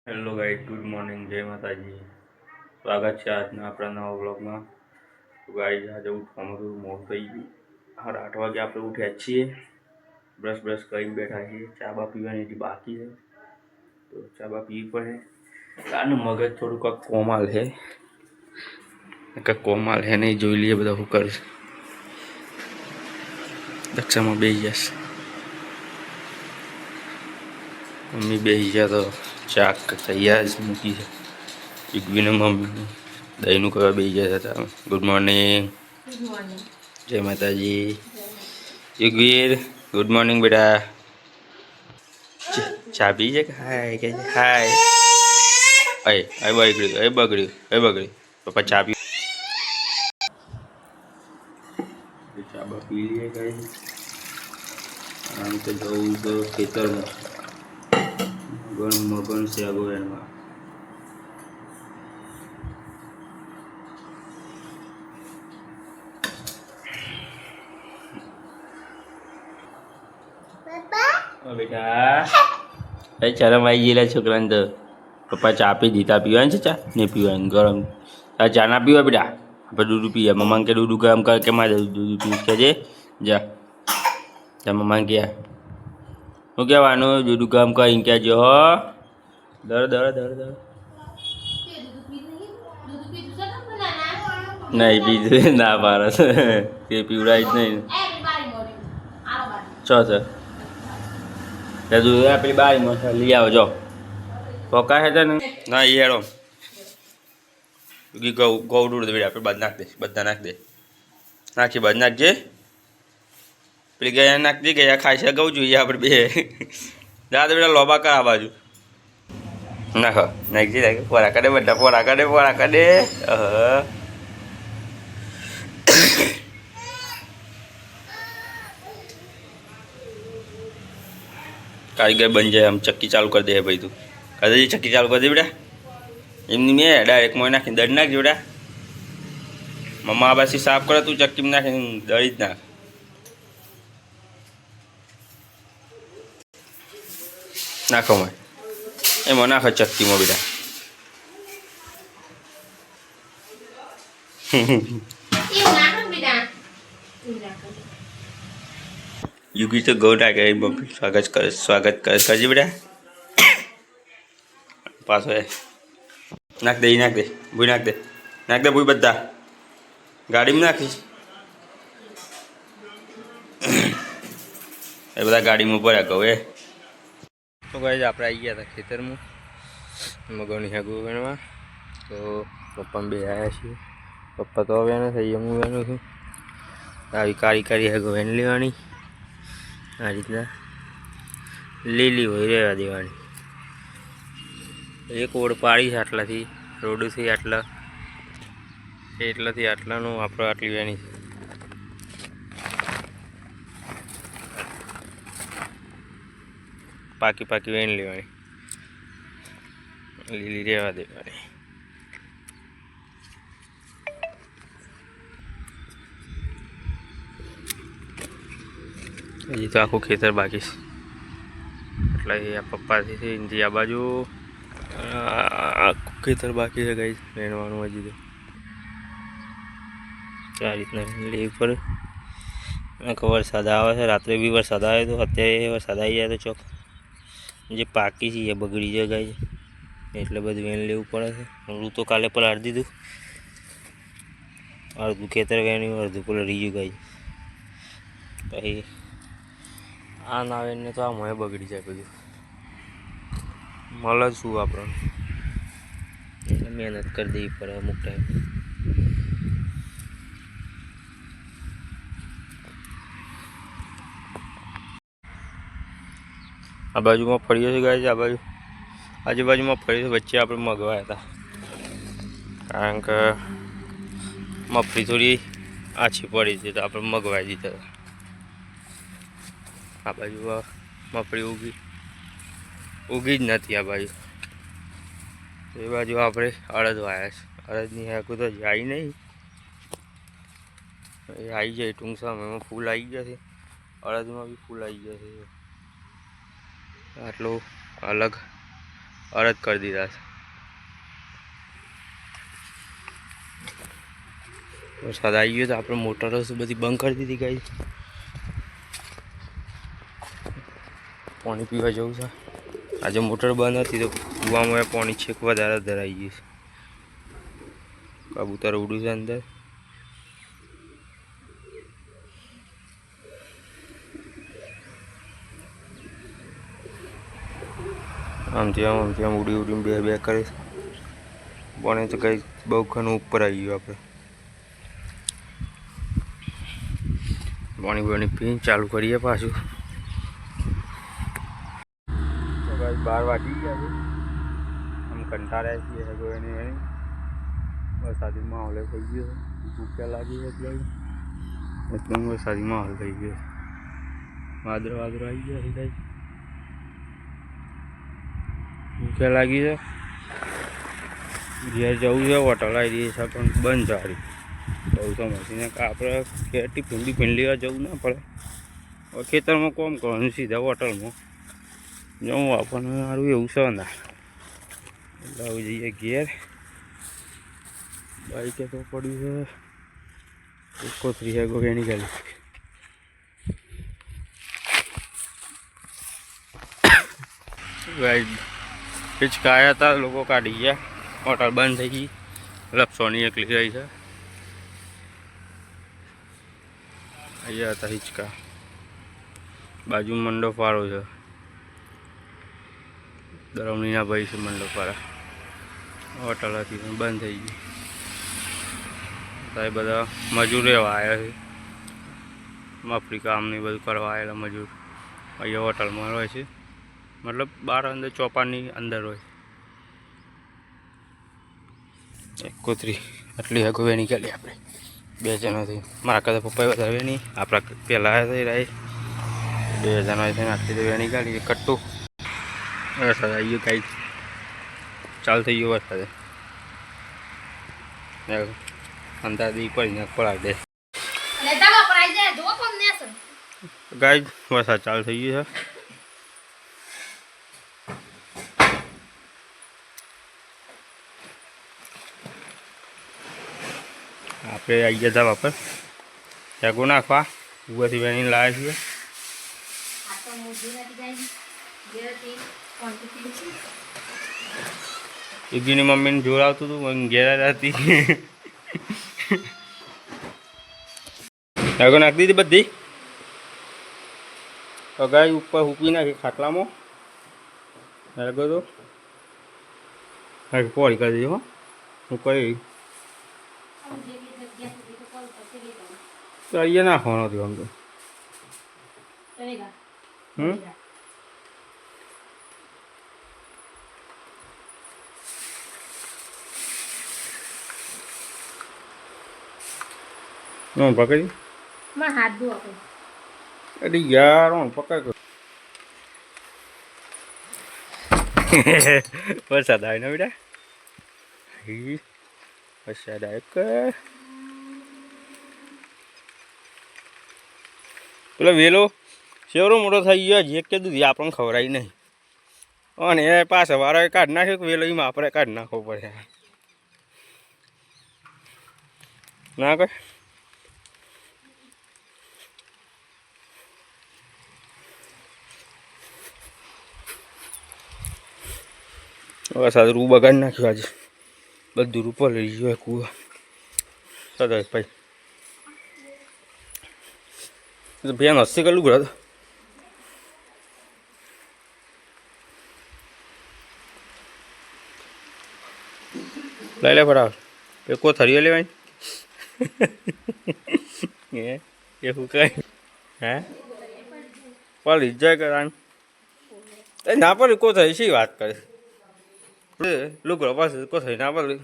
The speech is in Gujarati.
હેલો ગાઈસ, ગુડ મોર્નિંગ, જય માતાજી। સ્વાગત છે આજના આપણા નવા વ્લોગમાં। તો ગાઈસ આજે ઉઠવામાં થોડું મોડું થઈ ગયું। 8:30 વાગે આપણે ઉઠ્યા છીએ, બ્રશ કરીને બેઠા છીએ। ચા બા પીવાની હજી બાકી છે, તો ચા બા પીવી પડે। આનું મગજ થોડું કંઈક કોમાલ છે નહીં, જોઈ લઈએ બધા શું કરે છે। દક્ષામાં બેસી જશે, મમ્મી બેસી ગયા તો ચા તૈયાર છે મૂકી છે। યુગવીને મમ્મી દહીંનું કરવા બેસી ગયા હતા। ગુડ મોર્નિંગ, જય માતાજી। યુગવીર ગુડ મોર્નિંગ બેટા। ચા પી છે કે હાય કે હાય? એ બગડ્યું પપ્પા ચા પી। ચા બા પી લઈએ કઈ। આમ તો જવું તો ખેતરમાં મગન શેગો એમાં। બેટા શરમ આવી ગયેલા છોકરાને તો। પપ્પા ચા પી દીધા, પીવાની છે ચા? નહીં પીવાની, ગરમ। તારે ચા ના પીવા બેટા? આપણે દૂધ પીએ। મમ્મા કે દૂધ ગરમ કર કે મારે દૂધ પીવું કહેજે। જા મમ્મા ગયા શું કહેવાનું? દૂધ ગરમ કરીને કહેજો હો। દળ નહીં પીધું, ના પાડે તે પીવડાવી જ નહીં। ચો દૂધ પેલી બારીમાં લઈ આવો, જો પકા છે ને ના એ હેડો ગૌ દૂધ બેટા આપણે બધા નાખ દે, બધા નાખ દે, નાખી બધા નાખજે। પેલી ગયા નાખજે, ગયા ખાય છે ગૌ જોઈએ આપણે બે। જા બેટા લોબા કર આ બાજુ નાખ, નાખજે પોરા કાઢે, બધા પોરા કાઢે। કારીગર બન જાય આમ ચક્કી ચાલુ કરી દે ભાઈ। તું કરી દેજે ચક્કી ચાલુ કરી દે બેટા। એમની મેં ડાયરેક્ટ મોય નાખીને દળી નાખજે બેટા। મમ્મા આ બાજુ સાફ કરે, તું ચક્કીમાં નાખીને દળી જ નાખ। નાખો મેં એમાં નાખો ચક્કીમાં બેટા। યુગી તો ગૌ નાખે, સ્વાગત કરે કરજે બેટા। પાછો નાખ દે, ભૂઈ નાખ દે ભૂઈ બધા ગાડીમાં નાખીશ। એ બધા ગાડીમાં ભર્યા કહું એ તો ગાઈસ આપણે આવી ગયા હતા ખેતરમાં મગની હેગું વેણવા। તો પપ્પા બે આવ્યા છીએ। પપ્પા તો હવે નથી, હું વેણું છું। આવી કાળી હેગું વેણ લેવાની, આ રીતના લીલી હોય રહેવા દેવાની। એક ઓળ પાડી છે આટલાથી રોડથી એટલાથી આટલાનું આપણે આટલી વેણી છે। પાકી વેણ લેવાની, લીલી રહેવા દેવાની। હજી તો આખું ખેતર બાકી છે, એટલે આ પપ્પાથી આ બાજુ આખું ખેતર બાકી છે ગાઈસ વેણવાનું હજી તો। આ રીતના લેવી પડે। વરસાદ આવે છે, રાત્રે બી વરસાદ આવે તો અત્યારે વરસાદ આવી જાય તો ચોક જે પાકી છે એ બગડી જાય ગાઈસ, એટલે બધું વેણ લેવું પડે છે। હું તો કાલે પલાળી દીધું, અડધું ખેતર વેણ્યું, અડધું પલળી ગયું ગાઈસ। પછી આ ના વેણને તો આ મોએ બગડી જાય બધું, મળે શું આપણને, એટલે મહેનત કરી દેવી પડે અમુક ટાઈમ। આ બાજુમાં ફળીઓ છે ગાઈસ, આ બાજુ આજુબાજુમાં ફળીઓ વચ્ચે આપણે મગવાયા હતા, કારણ કે મગફળી થોડી આછી પડી હતી તો આપણે મગવાઈ દીધા હતા। આ બાજુ મગફળી ઉગી જ નથી આ બાજુ, એ બાજુ આપણે અડદ વાયા છે। અડદની હેકું તો જાય નહીં, એ આવી જાય ટૂંક સમયમાં, ફૂલ આવી ગયા છે, અડદમાં બી ફૂલ આવી ગયા છે। આટલું અરજ કરી દીધા છે. વરસાદ આવી ગયો તો આપણે મોટરો બધી બંધ કરી દીધી ગાઈ. પાણી પીવા જવું છે. આજે મોટર બંધ હતી તો કૂવામાં પાણી છેક વધારે ધરાઈ ગયું છે. કબૂતર ઉડ્યું છે અંદર. આમથી આમ ઉડી ઉડીને બે કરે છે. પાણી તો કંઈ બહુ ઘણું ઉપર આવી ગયું. આપણે પાણી પીને ચાલુ કરીએ પાછું. તો ભાઈ 12 વાગી ગયા છે. આમ કંટાળ્યા છીએ એની વરસાદી માહોલ થઈ ગયો છે. ભૂખ્યા લાગી છે એટલે વરસાદી માહોલ થઈ ગયો છે. વાદળો આવી ગયા છે કઈ ભૂખ્યા લાગી છે. ઘેર જવું છે. હોટલ આવી રહી છે પણ બંધ ચાલી બહુ સમજીને આપણે ખેતી ભીંડી લેવા જવું ના પડે. હવે ખેતરમાં કોમ કરવાનું સીધા હોટલમાં જવું આપણને સારું એવું છે ના એટલે આવું જઈએ ઘેર. બાઈકે તો પડ્યું છે કોથરી હેગો એની ગાલી હિચકા આવ્યા હતા. લોકો કાઢી ગયા. હોટલ બંધ થઈ ગઈ. લપસોની એકલી રહી છે. અહીંયા હતા હિચકા. બાજુ મંડપ વાળો છે. દરવણીના ભાઈ છે મંડપ વાળા. હોટલ હતી પણ બંધ થઈ ગઈ. એ બધા મજૂર એવા આવ્યા છે. મફળી કામ ને બધું કરવા આવેલા મજૂર અહીંયા હોટલમાં હોય છે. મતલબ બહાર અંદર ચોપાની અંદર હોય. એક કોથરી આટલી હગો વેણી કાઢી આપણે 2 જણાથી. મારા કરતા પપ્પાએ વધારે વેણી. આપણા પહેલાં આવ્યા હતા 2 જણા થઈને આટલી તો વેણી કાઢી. કટ્ટું વરસાદ આવી ગયો. કાંઈ ચાલુ થઈ ગયો વરસાદ. અંદાજ પડીને પડાવી દે ગાય. વરસાદ ચાલુ થઈ ગયો છે. આપણે આવી ગયા હતા વાપર જાગો નાખવા. ઉભાથી વેણી લાવ્યા છીએ. યુગીની મમ્મીને જોર આવતું હતું ઘેર હતી. જાગો નાખી દીધી બધી. ગાય ઉપર હૂકી નાખી ખાટલામાં. જાગો તો પોળી કરી દીધી. હો હું કરી તો અહીંયા નાખવાનો હતું આમ તો. પકડી હાથ ધો. અરે યાર પકડ. વરસાદ આવે ને બેટા. વરસાદ આવે. પેલો વેલો શેવરો મોટો થઈ ગયો. જે કીધું આપણને ખવડાવી નહીં. અને એ પાછા વાળા કાઢી નાખ્યો કે વેલો એમાં આપણે કાઢી નાખવો પડે. ના કઈ વરસાદ રૂ બગાડી નાખ્યો. આજે બધું રૂપો લઈ ગયો કૂવો. સદાય ભાઈ બેન હસી કલું ઘર લઈ લે ફટાફટ. એ કોથળીઓ લેવાય એ શું કઈ હે પડી જાય કરવાની ના પડે. કોથળી શી વાત કરે લુગડો પાસે કોથળી ના પડે.